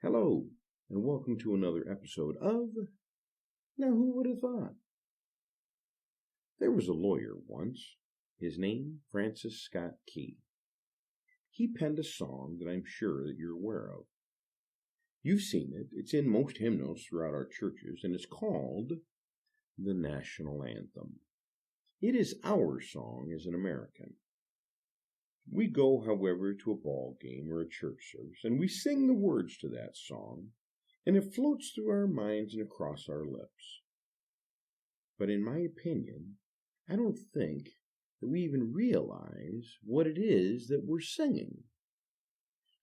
Hello, and welcome to another episode of Now Who Would Have Thought? There was a lawyer once, his name Francis Scott Key. He penned a song that I'm sure that you're aware of. You've seen it, it's in most hymnals throughout our churches, and it's called the National Anthem. It is our song as an American. We go, however, to a ball game or a church service, and we sing the words to that song, and it floats through our minds and across our lips. But in my opinion, I don't think that we even realize what it is that we're singing.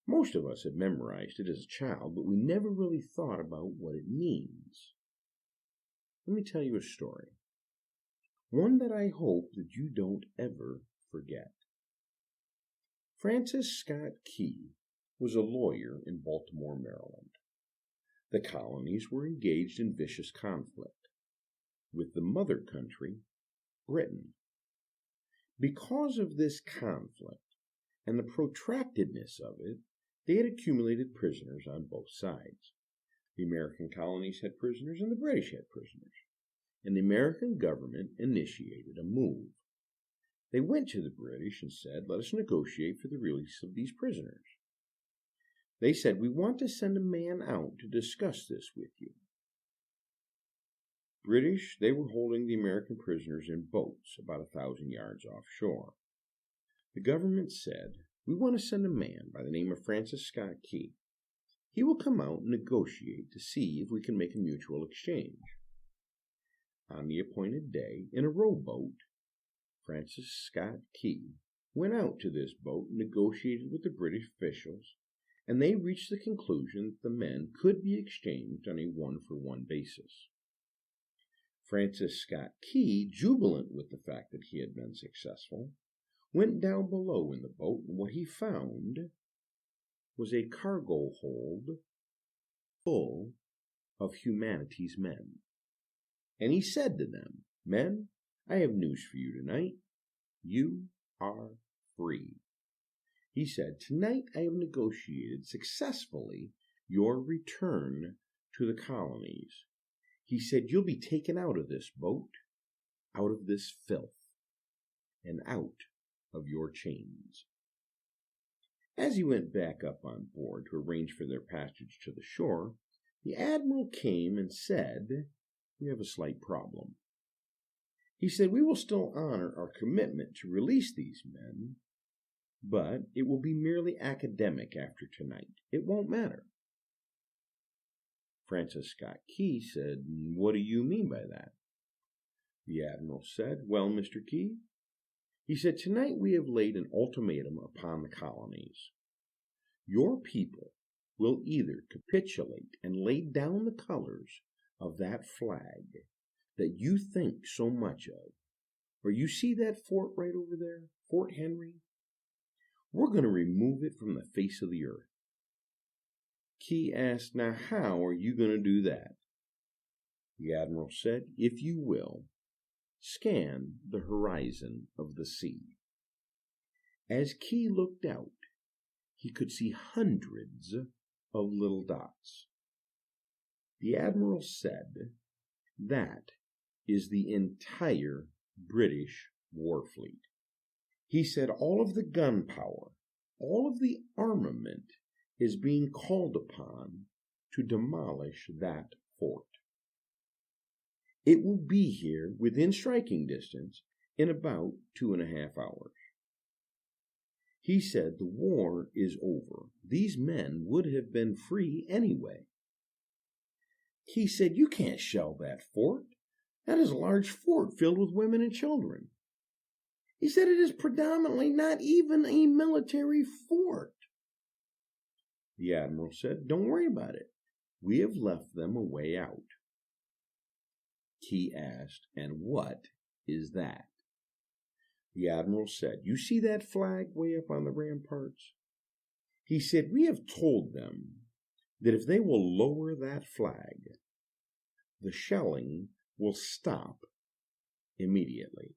Most of us have memorized it as a child, but we never really thought about what it means. Let me tell you a story, one that I hope that you don't ever forget. Francis Scott Key was a lawyer in Baltimore, Maryland. The colonies were engaged in vicious conflict with the mother country, Britain. Because of this conflict and the protractedness of it, they had accumulated prisoners on both sides. The American colonies had prisoners and the British had prisoners, and the American government initiated a move. They went to the British and said, "Let us negotiate for the release of these prisoners." They said, "We want to send a man out to discuss this with you." British, they were holding the American prisoners in boats about 1,000 yards offshore. The government said, "We want to send a man by the name of Francis Scott Key. He will come out and negotiate to see if we can make a mutual exchange." On the appointed day, in a rowboat, Francis Scott Key went out to this boat and negotiated with the British officials, and they reached the conclusion that the men could be exchanged on a one-for-one basis. Francis Scott Key, jubilant with the fact that he had been successful, went down below in the boat, and what he found was a cargo hold full of humanity's men. And he said to them, "Men, I have news for you tonight. You are free." He said, "Tonight I have negotiated successfully your return to the colonies." He said, "You'll be taken out of this boat, out of this filth, and out of your chains." As he went back up on board to arrange for their passage to the shore, the admiral came and said, "We have a slight problem." He said, "We will still honor our commitment to release these men, but it will be merely academic after tonight. It won't matter." Francis Scott Key said, "What do you mean by that?" The admiral said, "Well, Mr. Key," he said, "tonight we have laid an ultimatum upon the colonies. Your people will either capitulate and lay down the colors of that flag that you think so much of, or you see that fort right over there, Fort Henry? We're going to remove it from the face of the earth." Key asked, "Now how are you going to do that?" The admiral said, "If you will, scan the horizon of the sea." As Key looked out, he could see hundreds of little dots. The admiral said, "That is the entire British war fleet." He said, "All of the gunpowder, all of the armament is being called upon to demolish that fort. It will be here within striking distance in about 2.5 hours. He said, "The war is over. These men would have been free anyway." He said, "You can't shell that fort. That is a large fort filled with women and children." He said, "It is predominantly not even a military fort." The admiral said, "Don't worry about it. We have left them a way out." Key asked, "And what is that?" The admiral said, "You see that flag way up on the ramparts?" He said, "We have told them that if they will lower that flag, the shelling will stop immediately.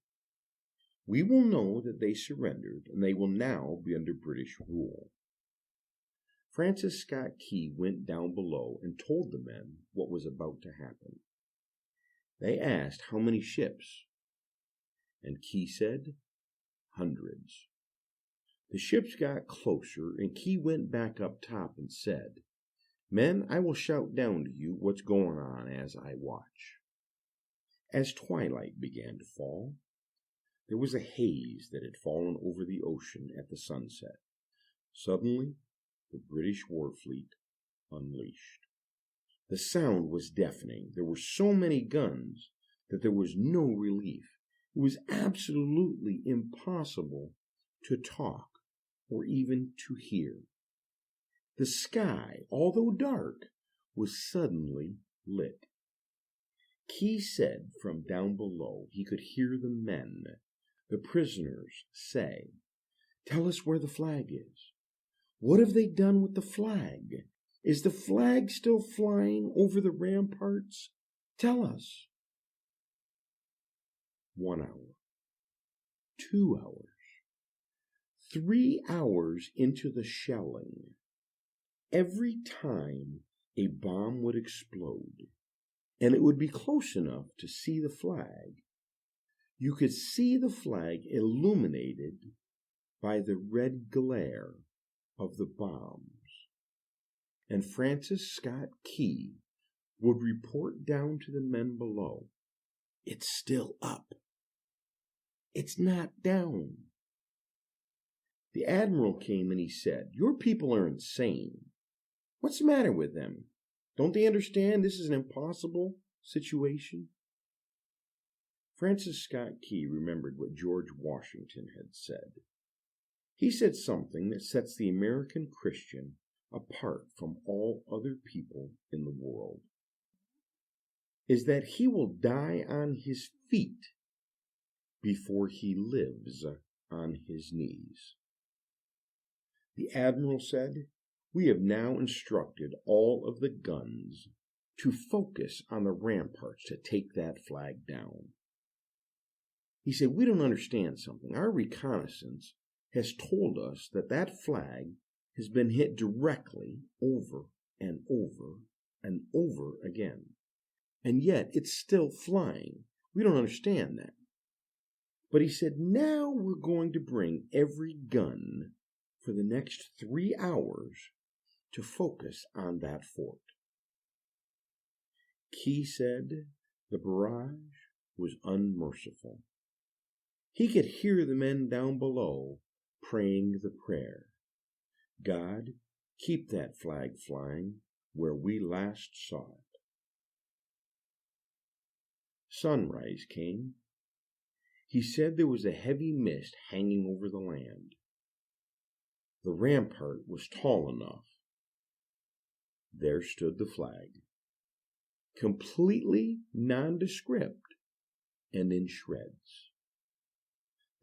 We will know that they surrendered, and they will now be under British rule. Francis Scott Key went down below and told the men what was about to happen. They asked how many ships, and Key said, hundreds. The ships got closer, and Key went back up top and said, Men, I will shout down to you what's going on as I watch. As twilight began to fall, there was a haze that had fallen over the ocean at the sunset. Suddenly, the British war fleet unleashed. The sound was deafening. There were so many guns that there was no relief. It was absolutely impossible to talk or even to hear. The sky, although dark, was suddenly lit. Key said from down below he could hear the men, the prisoners, say, Tell us where the flag is. What have they done with the flag? Is the flag still flying over the ramparts? Tell us. 1 hour, 2 hours, 3 hours into the shelling. Every time a bomb would explode, and it would be close enough to see the flag, you could see the flag illuminated by the red glare of the bombs. And Francis Scott Key would report down to the men below, It's still up. It's not down. The admiral came and he said, Your people are insane. What's the matter with them? Don't they understand this is an impossible situation? Francis Scott Key remembered what George Washington had said. He said something that sets the American Christian apart from all other people in the world, is that he will die on his feet before he lives on his knees. The admiral said, We have now instructed all of the guns to focus on the ramparts to take that flag down. He said, We don't understand something. Our reconnaissance has told us that that flag has been hit directly over and over and over again. And yet it's still flying. We don't understand that. But he said, now we're going to bring every gun for the next 3 hours to focus on that fort. Key said the barrage was unmerciful. He could hear the men down below praying the prayer, God, keep that flag flying where we last saw it. Sunrise came. He said there was a heavy mist hanging over the land. The rampart was tall enough. There stood the flag, completely nondescript and in shreds.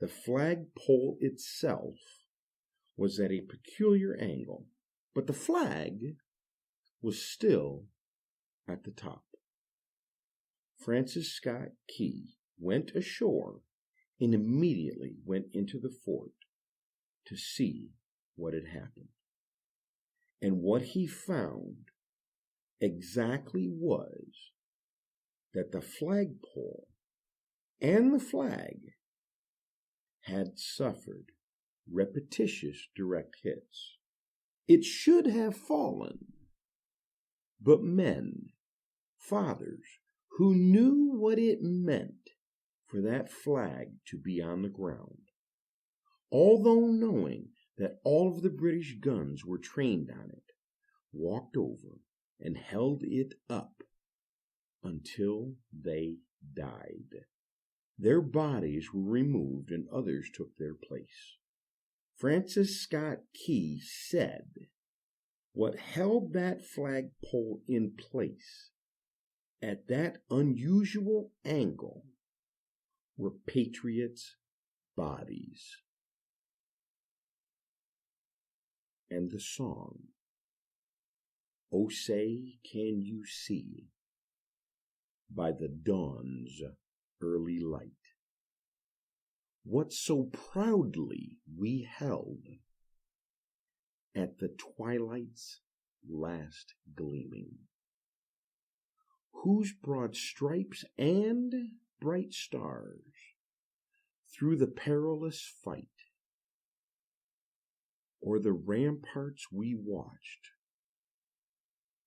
The flagpole itself was at a peculiar angle, but the flag was still at the top. Francis Scott Key went ashore and immediately went into the fort to see what had happened. And what he found exactly was that the flagpole and the flag had suffered repetitious direct hits. It should have fallen, but men, fathers, who knew what it meant for that flag to be on the ground, although knowing that all of the British guns were trained on it, walked over and held it up until they died. Their bodies were removed and others took their place. Francis Scott Key said what held that flagpole in place at that unusual angle were patriots' bodies. And the song, "O Say Can You See," by the dawn's early light, what so proudly we held, at the twilight's last gleaming, whose broad stripes and bright stars through the perilous fight o'er the ramparts we watched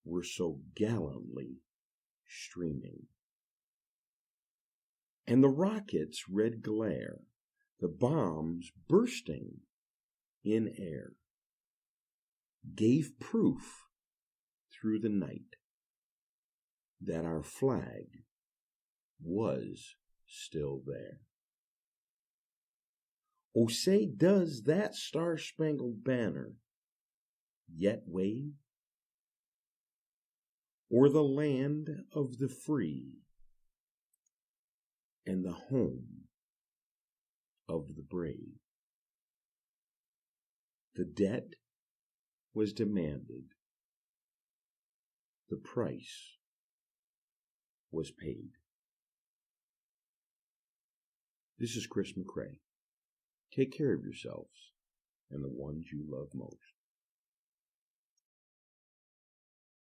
were so gallantly streaming. And the rocket's red glare, the bombs bursting in air, gave proof through the night that our flag was still there. Oh, say, does that star-spangled banner yet wave o'er the land of the free and the home of the brave? The debt was demanded, the price was paid. This is Chris McCrae. Take care of yourselves and the ones you love most.